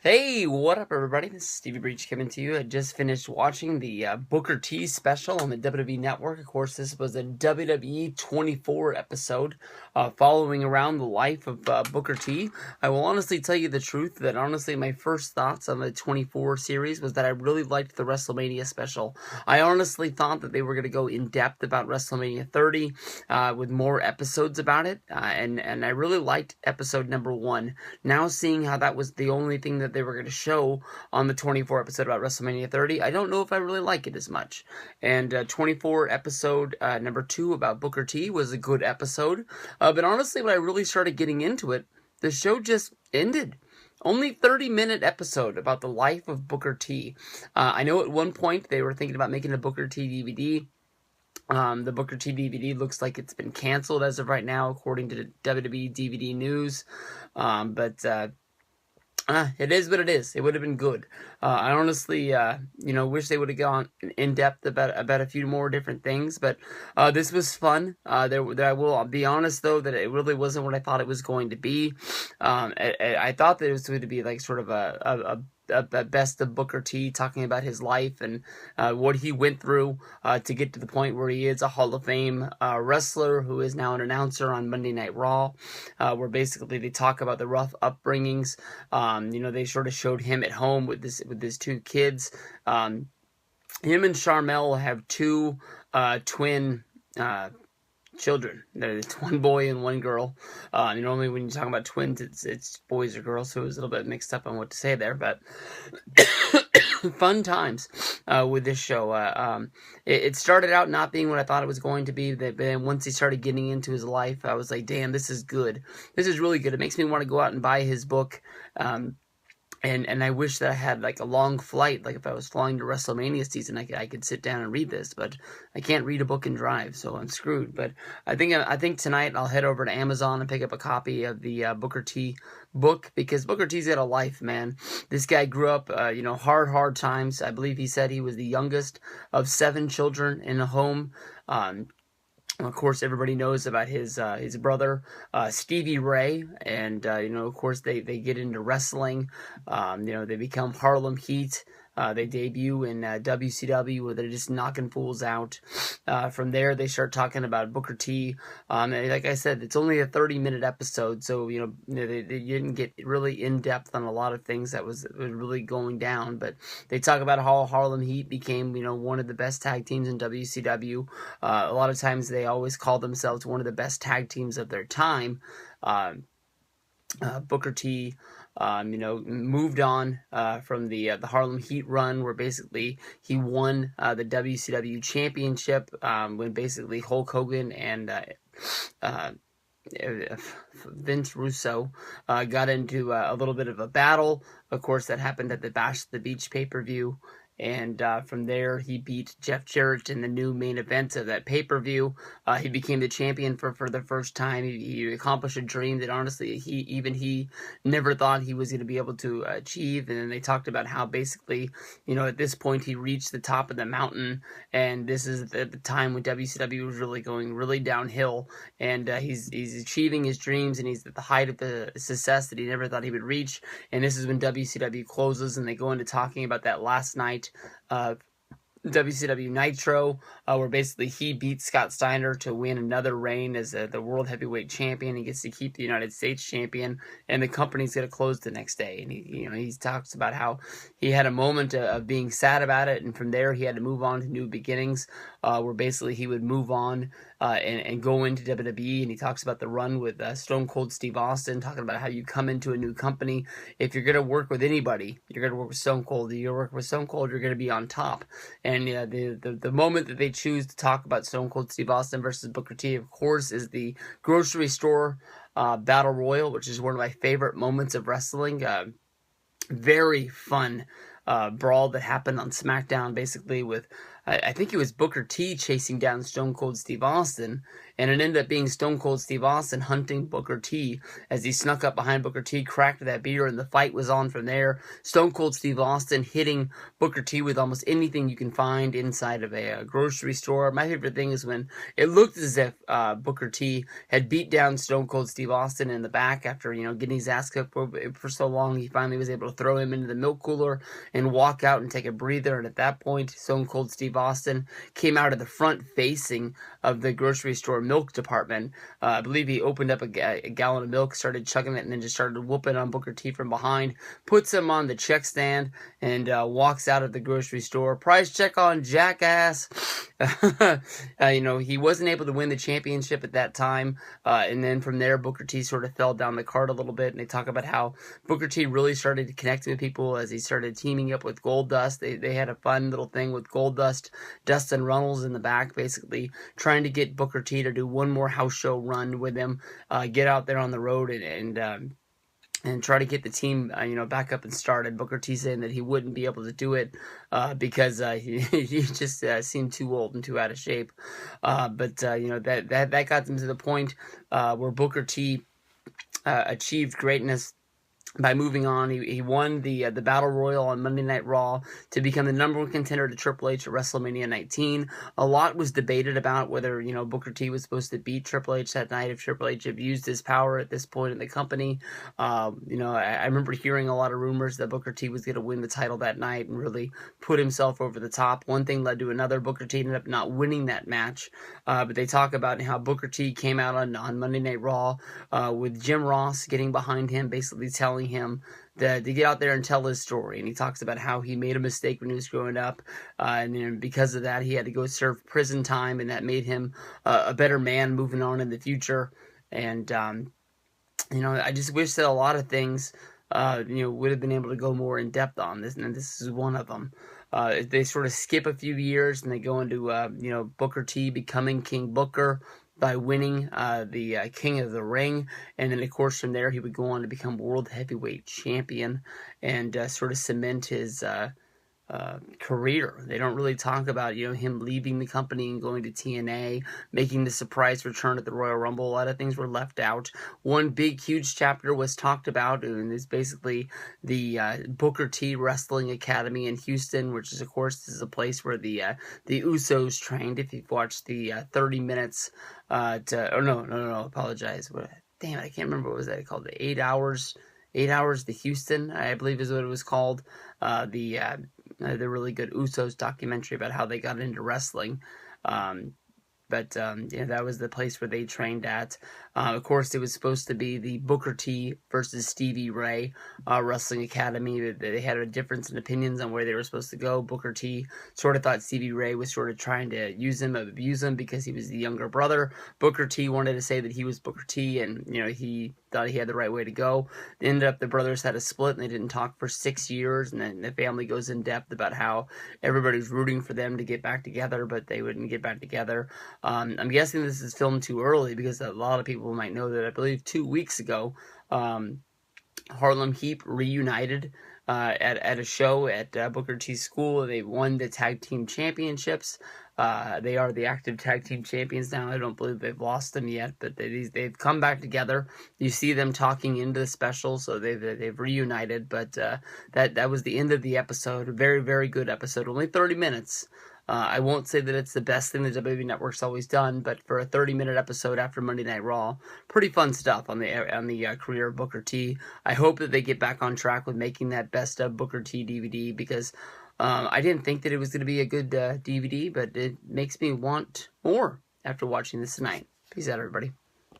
Hey, what up, everybody? This is Stevie Breach coming to you. I just finished watching the Booker T special on the WWE Network. Of course, this was a WWE 24 episode following around the life of Booker T. I will honestly tell you the truth that honestly, my first thoughts on the 24 series was that I really liked the WrestleMania special. I honestly thought that they were going to go in depth about WrestleMania 30 with more episodes about it, and I really liked episode number 1. Now seeing how that was the only thing that they were going to show on the 24 episode about WrestleMania 30, I don't know if I really like it as much. And 24 episode number 2 about Booker T was a good episode. But honestly, when I really started getting into it, the show just ended. Only 30-minute episode about the life of Booker T. I know at one point they were thinking about making a Booker T DVD. The Booker T DVD looks like it's been canceled as of right now, according to the WWE DVD news. But it is what it is. It would have been good. I honestly, wish they would have gone in depth about a few more different things. But this was fun. I will be honest though that it really wasn't what I thought it was going to be. I thought that it was going to be like sort of a best of Booker T, talking about his life and what he went through to get to the point where he is a Hall of Fame wrestler who is now an announcer on Monday Night Raw, where basically they talk about the rough upbringings. They sort of showed him at home with his two kids. Him and Charmel have two twin children. There's one boy and one girl. Normally when you talk about twins, it's boys or girls, so it was a little bit mixed up on what to say there, but fun times with this show. It started out not being what I thought it was going to be, but then once he started getting into his life, I was like, damn, this is good. This is really good. It makes me want to go out and buy his book. And I wish that I had like a long flight, like if I was flying to WrestleMania season, I could sit down and read this, but I can't read a book and drive, so I'm screwed. But I think tonight I'll head over to Amazon and pick up a copy of the Booker T book, because Booker T's got a life, man. This guy grew up, hard times. I believe he said he was the youngest of 7 children in a home. Of course, everybody knows about his brother, Stevie Ray, and of course they get into wrestling. They become Harlem Heat. They debut in WCW, where they're just knocking fools out. From there, they start talking about Booker T. And like I said, it's only a 30-minute episode, so they didn't get really in depth on a lot of things that was really going down. But they talk about how Harlem Heat became one of the best tag teams in WCW. A lot of times they always call themselves one of the best tag teams of their time. Booker T, moved on from the Harlem Heat run, where basically he won the WCW championship when basically Hulk Hogan and Vince Russo got into a little bit of a battle. Of course, that happened at the Bash at the Beach pay-per-view. And from there, he beat Jeff Jarrett in the new main event of that pay-per-view. He became the champion for the first time. He accomplished a dream that honestly he never thought he was going to be able to achieve. And then they talked about how basically, at this point he reached the top of the mountain, and this is the time when WCW was really going really downhill. And he's achieving his dreams, and he's at the height of the success that he never thought he would reach. And this is when WCW closes, and they go into talking about that last night WCW Nitro, where basically he beat Scott Steiner to win another reign as the World Heavyweight Champion. He gets to keep the United States Champion, and the company's going to close the next day. And he talks about how he had a moment of being sad about it, and from there he had to move on to new beginnings, where basically he would move on and go into WWE. And he talks about the run with Stone Cold Steve Austin, talking about how you come into a new company. If you're going to work with anybody, you're going to work with Stone Cold. If you're going to work with Stone Cold, you're going to be on top. And the moment that they choose to talk about Stone Cold Steve Austin versus Booker T, of course, is the grocery store battle royal, which is one of my favorite moments of wrestling. Very fun brawl that happened on SmackDown, basically with I think it was Booker T chasing down Stone Cold Steve Austin, and it ended up being Stone Cold Steve Austin hunting Booker T as he snuck up behind Booker T, cracked that beer, and the fight was on from there. Stone Cold Steve Austin hitting Booker T with almost anything you can find inside of a grocery store. My favorite thing is when it looked as if Booker T had beat down Stone Cold Steve Austin in the back after, getting his ass kicked for so long. He finally was able to throw him into the milk cooler and walk out and take a breather. And at that point, Stone Cold Steve Austin came out of the front facing of the grocery store milk department. I believe he opened up a gallon of milk, started chugging it, and then just started whooping on Booker T from behind, puts him on the check stand, and walks out of the grocery store. Price check on jackass. He wasn't able to win the championship at that time. And then from there, Booker T sort of fell down the card a little bit. And they talk about how Booker T really started to connect with people as he started teaming up with Goldust. They had a fun little thing with Goldust, Dustin Runnels in the back, basically trying to get Booker T to do one more house show run with him, get out there on the road and try to get the team, back up and started. Booker T saying that he wouldn't be able to do it because he just seemed too old and too out of shape. But that got them to the point where Booker T achieved greatness by moving on. He won the Battle Royal on Monday Night Raw to become the #1 contender to Triple H at WrestleMania 19. A lot was debated about whether, Booker T was supposed to beat Triple H that night, if Triple H abused his power at this point in the company. I remember hearing a lot of rumors that Booker T was going to win the title that night and really put himself over the top. One thing led to another. Booker T ended up not winning that match. But they talk about how Booker T came out on Monday Night Raw with Jim Ross getting behind him, basically telling him to get out there and tell his story. And he talks about how he made a mistake when he was growing up, and then because of that, he had to go serve prison time, and that made him a better man moving on in the future. And I just wish that a lot of things would have been able to go more in depth on this, and this is one of them. They sort of skip a few years and they go into Booker T becoming King Booker by winning the King of the Ring, and then of course from there he would go on to become World Heavyweight Champion and sort of cement his career. They don't really talk about him leaving the company and going to TNA, making the surprise return at the Royal Rumble. A lot of things were left out. One big huge chapter was talked about, and it's basically the Booker T Wrestling Academy in Houston, which is of course is a place where the Usos trained. If you've watched the 30 minutes apologize. Damn it, I can't remember what was that called. The 8 hours to Houston, I believe is what it was called. The really good Usos documentary about how they got into wrestling. That was the place where they trained at. Of course, it was supposed to be the Booker T versus Stevie Ray Wrestling Academy. They had a difference in opinions on where they were supposed to go. Booker T sort of thought Stevie Ray was sort of trying to use him, abuse him because he was the younger brother. Booker T wanted to say that he was Booker T, and he thought he had the right way to go. Ended up the brothers had a split and they didn't talk for 6 years, and then the family goes in depth about how everybody's rooting for them to get back together, but they wouldn't get back together. I'm guessing this is filmed too early because a lot of people might know that I believe 2 weeks ago Harlem Heat reunited at a show at Booker T's school. They won the tag team championships. They are the active tag team champions now. I don't believe they've lost them yet, but they've come back together. You see them talking into the special, so they've reunited. But that was the end of the episode. A very, very good episode. Only 30 minutes. I won't say that it's the best thing the WWE Network's always done, but for a 30-minute episode after Monday Night Raw, pretty fun stuff on the career of Booker T. I hope that they get back on track with making that best of Booker T DVD because I didn't think that it was going to be a good DVD, but it makes me want more after watching this tonight. Peace out, everybody.